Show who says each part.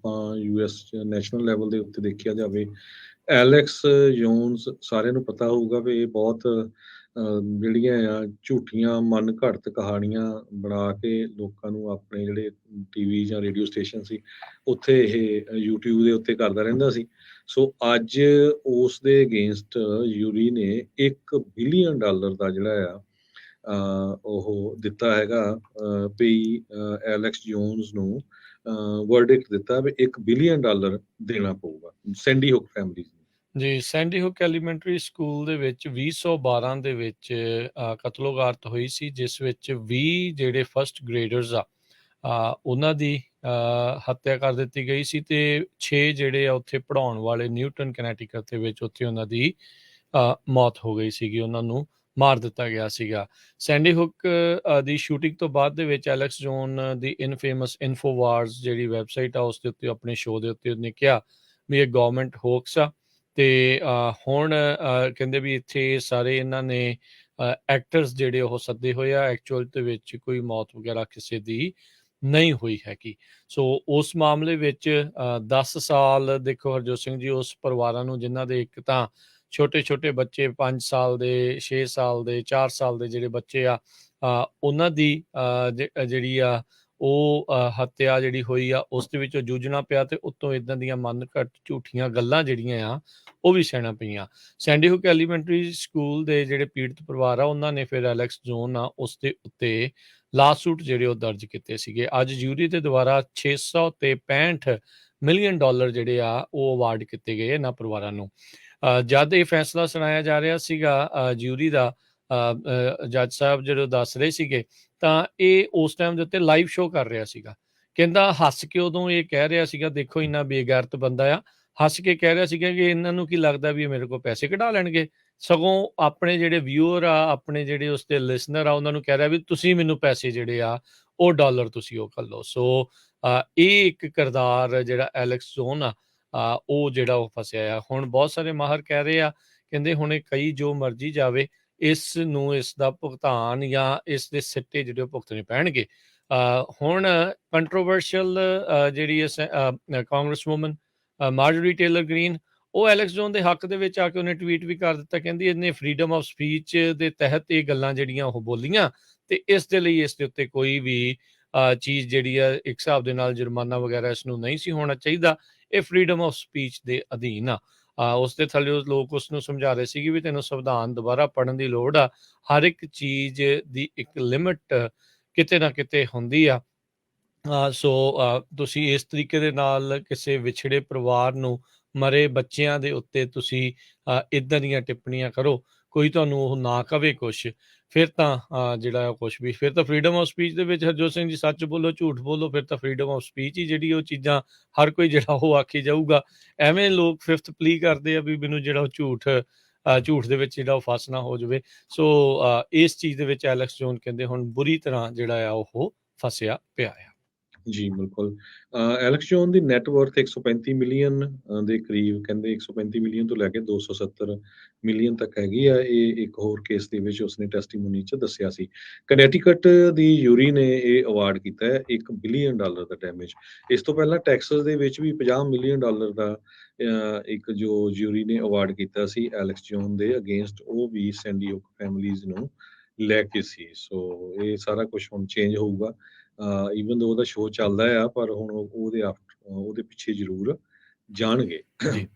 Speaker 1: US 'ਚ national level ਦੇ ਉੱਤੇ ਦੇਖਿਆ ਜਾਵੇ, ਐਲੈਕਸ ਜੋਨਸ ਸਾਰਿਆਂ ਨੂੰ ਪਤਾ ਹੋਊਗਾ ਵੀ ਇਹ ਬਹੁਤ ਜਿਹੜੀਆਂ ਆ ਝੂਠੀਆਂ ਮਨ ਘੜਤ ਕਹਾਣੀਆਂ ਬਣਾ ਕੇ ਲੋਕਾਂ ਨੂੰ ਆਪਣੇ ਜਿਹੜੇ ਟੀਵੀ ਜਾਂ ਰੇਡੀਓ ਸਟੇਸ਼ਨ ਸੀ, ਉੱਥੇ ਇਹ YouTube ਦੇ ਉੱਤੇ ਕਰਦਾ ਰਹਿੰਦਾ ਸੀ। ਸੋ ਅੱਜ ਉਸ ਦੇ ਅਗੇਂਸਟ ਯੂਰੀ ਨੇ $1 ਬਿਲੀਅਨ ਦਾ ਜਿਹੜਾ ਆ ਉਹ ਦਿੱਤਾ ਹੈਗਾ ਵੀ ਐਲੈਕਸ ਜੋਨਸ ਨੂੰ ਵਰਡਿਕਟ ਦਿੱਤਾ ਵੀ $1 ਬਿਲੀਅਨ ਦੇਣਾ ਪਊਗਾ ਸੈਂਡੀ ਹੁੱਕ ਫੈਮਿਲੀ ਨੂੰ।
Speaker 2: ਜੀ, ਸੈਂਡੀ ਹੁੱਕ ਐਲੀਮੈਂਟਰੀ ਸਕੂਲ ਦੇ ਵਿੱਚ 2012 ਦੇ ਵਿੱਚ ਕਤਲੋਗਾਰਤ ਹੋਈ ਸੀ, ਜਿਸ ਵਿੱਚ 20 ਜਿਹੜੇ ਫਸਟ ਗ੍ਰੇਡਰਸ ਆ ਉਹਨਾਂ ਦੀ ਹੱਤਿਆ ਕਰ ਦਿੱਤੀ ਗਈ ਸੀ ਤੇ 6 ਜਿਹੜੇ ਆ ਉੱਥੇ ਪੜ੍ਹਾਉਣ ਵਾਲੇ ਨਿਊਟਨ ਕਨੈਟੀਕਟ ਦੇ ਵਿੱਚ ਉੱਥੇ ਉਹਨਾਂ ਦੀ ਮੌਤ ਹੋ ਗਈ ਸੀਗੀ, ਉਹਨਾਂ ਨੂੰ ਮਾਰ ਦਿੱਤਾ ਗਿਆ ਸੀਗਾ। ਸੈਂਡੀ ਹੁੱਕ ਦੀ ਸ਼ੂਟਿੰਗ ਤੋਂ ਬਾਅਦ ਦੇ ਵਿੱਚ ਐਲੈਕਸ ਜੋਨ ਦੀ ਇਨਫੇਮਸ ਇਨਫੋਵਾਰਸ ਜਿਹੜੀ ਵੈਬਸਾਈਟ ਆ ਉਸ ਦੇ ਉੱਤੇ ਆਪਣੇ ਸ਼ੋਅ ਦੇ ਉੱਤੇ ਉਹਨੇ ਕਿਹਾ ਵੀ ਇਹ ਗਵਰਨਮੈਂਟ ਹੋਕਸ ਆ ਤੇ ਹੁਣ ਕਹਿੰਦੇ ਵੀ ਇੱਥੇ ਸਾਰੇ ਇਹਨਾਂ ਨੇ ਐਕਟਰਸ ਜਿਹੜੇ ਉਹ ਸੱਦੇ ਹੋਏ ਆ, ਐਕਚੁਅਲ ਦੇ ਵਿੱਚ ਕੋਈ ਮੌਤ ਵਗੈਰਾ ਕਿਸੇ ਦੀ ਨਹੀਂ ਹੋਈ ਹੈਗੀ। ਸੋ ਉਸ ਮਾਮਲੇ ਵਿੱਚ 10 ਸਾਲ ਦੇਖੋ ਹਰਜੋਤ ਸਿੰਘ ਜੀ ਉਸ ਪਰਿਵਾਰਾਂ ਨੂੰ ਜਿਨ੍ਹਾਂ ਦੇ ਇੱਕ ਤਾਂ ਛੋਟੇ ਛੋਟੇ ਬੱਚੇ 5 ਸਾਲ ਦੇ 6 ਸਾਲ ਦੇ 4 ਸਾਲ ਦੇ ਜਿਹੜੇ ਬੱਚੇ ਆ ਉਹਨਾਂ ਦੀ ਜਿਹੜੀ ਆ ਉਹ ਹੱਤਿਆ ਜਿਹੜੀ ਹੋਈ ਆ ਉਸ ਦੇ ਵਿੱਚੋਂ ਜੂਝਣਾ ਪਿਆ ਤੇ ਉੱਤੋਂ ਇਦਾਂ ਦੀਆਂ ਮਨ ਘੱਟ ਝੂਠੀਆਂ ਗੱਲਾਂ ਜਿਹੜੀਆਂ ਆ ਉਹ ਵੀ ਸਹਿਣਾ ਪਈਆਂ। ਸੈਂਡੀ ਹੁੱਕ ਐਲੀਮੈਂਟਰੀ ਸਕੂਲ ਦੇ ਜਿਹੜੇ ਪੀੜਤ ਪਰਿਵਾਰ ਆ ਉਹਨਾਂ ਨੇ ਫਿਰ ਐਲੈਕਸ ਜੋਨ ਆ ਉਸ ਦੇ ਉੱਤੇ ਲਾਸੂਟ ਜਿਹੜੇ ਉਹ ਦਰਜ ਕੀਤੇ ਸੀਗੇ। ਅੱਜ ਜੂਰੀ ਦੇ ਦੁਆਰਾ $665 ਮਿਲੀਅਨ ਜਿਹੜੇ ਆ ਉਹ ਅਵਾਰਡ ਕੀਤੇ ਗਏ ਇਹਨਾਂ ਪਰਿਵਾਰਾਂ ਨੂੰ। ਜਦ ਇਹ ਫੈਸਲਾ ਸੁਣਾਇਆ ਜਾ ਰਿਹਾ ਸੀਗਾ ਜੂਰੀ ਦਾ, ਜੱਜ ਸਾਹਿਬ ਜਦੋਂ ਦੱਸ ਰਹੇ ਸੀਗੇ ਤਾਂ ਇਹ ਉਸ ਟਾਈਮ ਦੇ ਉੱਤੇ ਲਾਈਵ ਸ਼ੋਅ ਕਰ ਰਿਹਾ ਸੀਗਾ। ਕਹਿੰਦਾ ਹੱਸ ਕੇ ਉਦੋਂ ਇਹ ਕਹਿ ਰਿਹਾ ਸੀਗਾ, ਦੇਖੋ ਇੰਨਾ ਬੇਗੈਰਤ ਬੰਦਾ ਆ, ਹੱਸ ਕੇ ਕਹਿ ਰਿਹਾ ਸੀਗਾ ਕਿ ਇਹਨਾਂ ਨੂੰ ਕੀ ਲੱਗਦਾ ਵੀ ਇਹ ਮੇਰੇ ਕੋਲ ਪੈਸੇ ਕਢਾ ਲੈਣਗੇ। ਸਗੋਂ ਆਪਣੇ ਜਿਹੜੇ ਵਿਊਅਰ ਆ, ਆਪਣੇ ਜਿਹੜੇ ਉਸਦੇ ਲਿਸਨਰ ਆ, ਉਹਨਾਂ ਨੂੰ ਕਹਿ ਰਿਹਾ ਵੀ ਤੁਸੀਂ ਮੈਨੂੰ ਪੈਸੇ ਜਿਹੜੇ ਆ ਉਹ ਡਾਲਰ ਤੁਸੀਂ ਉਹ ਕਰ ਲਓ। ਸੋ ਇਹ ਇੱਕ ਕਿਰਦਾਰ ਜਿਹੜਾ ਐਲੈਕਸ ਜੋਨ ਆ ਉਹ ਜਿਹੜਾ ਉਹ ਫਸਿਆ ਆ। ਹੁਣ ਬਹੁਤ ਸਾਰੇ ਮਾਹਰ ਕਹਿ ਰਹੇ ਆ, ਕਹਿੰਦੇ ਹੁਣ ਇਹ ਕਈ ਜੋ ਮਰਜ਼ੀ ਜਾਵੇ ਇਸ ਨੂੰ ਇਸ ਦਾ ਭੁਗਤਾਨ ਜਾਂ ਇਸ ਦੇ ਸਿੱਟੇ ਜਿਹੜੇ ਉਹ ਭੁਗਤਣੇ ਪੈਣਗੇ। ਹੁਣ ਕੰਟਰੋਵਰਸ਼ੀਅਲ ਜਿਹੜੀ ਕਾਂਗਰਸ ਵੂਮਨ ਮਾਰਜਰੀ ਟੇਲਰ ਗ੍ਰੀਨ, ਉਹ ਐਲੈਕਸ ਜੋਨ ਦੇ ਹੱਕ ਦੇ ਵਿੱਚ ਆ ਕੇ ਉਹਨੇ ਟਵੀਟ ਵੀ ਕਰ ਦਿੱਤਾ, ਕਹਿੰਦੀ ਇਹਨੇ ਫਰੀडम ਆਫ ਸਪੀਚ ਦੇ ਤਹਿਤ ਇਹ ਗੱਲਾਂ ਜਿਹੜੀਆਂ ਉਹ ਬੋਲੀਆਂ ਤੇ ਇਸ ਦੇ ਲਈ ਇਸ ਦੇ ਉੱਤੇ ਕੋਈ ਵੀ ਚੀਜ਼ ਜਿਹੜੀ ਆ ਇੱਕ ਹਿਸਾਬ ਦੇ ਨਾਲ ਜੁਰਮਾਨਾ ਵਗੈਰਾ ਇਸ ਨੂੰ ਨਹੀਂ ਸੀ ਹੋਣਾ ਚਾਹੀਦਾ, ਇਹ ਫਰੀडम ਆਫ ਸਪੀਚ ਦੇ ਅਧੀਨ ਆ। ਉਸ ਦੇ ਥੱਲੇ ਲੋਕ ਉਸ ਨੂੰ ਸਮਝਾ ਰਹੇ ਸੀਗੇ ਵੀ ਤੈਨੂੰ ਸੰਵਿਧਾਨ ਦੁਬਾਰਾ ਪੜ੍ਹਨ ਦੀ ਲੋੜ ਆ, ਹਰ ਇੱਕ ਚੀਜ਼ ਦੀ ਇੱਕ ਲਿਮਿਟ ਕਿਤੇ ਨਾ ਕਿਤੇ ਹੁੰਦੀ ਆ। ਸੋ ਤੁਸੀਂ ਇਸ ਤਰੀਕੇ ਦੇ ਨਾਲ ਕਿਸੇ ਵਿਛੜੇ ਪਰਿਵਾਰ ਨੂੰ, ਮਰੇ ਬੱਚਿਆਂ ਦੇ ਉੱਤੇ ਤੁਸੀਂ ਇੱਦਾਂ ਦੀਆਂ ਟਿੱਪਣੀਆਂ ਕਰੋ, ਕੋਈ ਤੁਹਾਨੂੰ ਉਹ ਨਾ ਕਵੇ ਕੁਛ, ਫਿਰ ਤਾਂ ਜਿਹੜਾ ਕੁਛ ਵੀ, ਫਿਰ ਤਾਂ ਫਰੀडम ਆਫ ਸਪੀਚ ਦੇ ਵਿੱਚ ਹਰਜੋਤ ਸਿੰਘ ਜੀ ਸੱਚ ਬੋਲੋ ਝੂਠ ਬੋਲੋ, ਫਿਰ ਤਾਂ ਫਰੀडम ਆਫ ਸਪੀਚ ਹੀ ਜਿਹੜੀ ਉਹ ਚੀਜ਼ਾਂ ਹਰ ਕੋਈ ਜਿਹੜਾ ਉਹ ਆਖੀ ਜਾਊਗਾ। ਐਵੇਂ ਲੋਕ ਫਿਫਥ ਪਲੀ ਕਰਦੇ ਆ ਵੀ ਮੈਨੂੰ ਜਿਹੜਾ ਉਹ ਝੂਠ ਦੇ ਵਿੱਚ ਜਿਹੜਾ ਉਹ ਫਸ ਨਾ ਹੋ ਜਾਵੇ। ਸੋ ਇਸ ਚੀਜ਼ ਦੇ ਵਿੱਚ ਐਲੈਕਸ ਜੋਨ ਕਹਿੰਦੇ ਹੁਣ ਬੁਰੀ ਤਰ੍ਹਾਂ ਜਿਹੜਾ ਆ ਉਹ ਫਸਿਆ ਪਿਆ ਆ।
Speaker 1: ਜੀ ਬਿਲਕੁਲ। ਐਲੈਕਸ ਜੋਨ ਦੀ ਨੈਟ ਵਰਥ 135 ਮਿਲੀਅਨ ਦੇ ਕਰੀਬ, ਕਹਿੰਦੇ 135 ਮਿਲੀਅਨ ਤੋਂ ਲੈ ਕੇ 270 ਮਿਲੀਅਨ ਤੱਕ ਹੈਗੀ ਆ। ਇਹ ਇੱਕ ਹੋਰ ਕੇਸ ਦੇ ਵਿੱਚ ਉਸਨੇ ਟੈਸਟੀਮੋਨੀ 'ਚ ਦੱਸਿਆ ਸੀ। ਕਨੈਟੀਕਟ ਦੀ ਯੂਰੀ ਨੇ ਇਹ ਅਵਾਰਡ ਕੀਤਾ ਹੈ $1 ਬਿਲੀਅਨ ਦਾ ਡੈਮੇਜ। ਇਸ ਤੋਂ ਪਹਿਲਾਂ ਟੈਕਸਸ ਦੇ ਵਿੱਚ ਵੀ $50 ਮਿਲੀਅਨ ਦਾ ਇੱਕ ਜੋ ਯੂਰੀ ਨੇ ਅਵਾਰਡ ਕੀਤਾ ਸੀ ਐਲੈਕਸ ਜੋਨ ਦੇ ਅਗੇਂਸਟ, ਉਹ ਵੀ ਸੈਂਡੀ ਹੁੱਕ ਫੈਮਿਲੀਜ਼ ਨੂੰ ਲੈ ਕੇ ਸੀ। ਸੋ ਇਹ ਸਾਰਾ ਕੁਝ ਹੁਣ ਚੇਂਜ ਹੋਊਗਾ। ਈਵਨ ਦੋ ਉਹਦਾ ਸ਼ੋਅ ਚੱਲਦਾ ਆ, ਪਰ ਹੁਣ ਉਹਦੇ ਪਿੱਛੇ ਜ਼ਰੂਰ ਜਾਣਗੇ।
Speaker 2: ਜੀ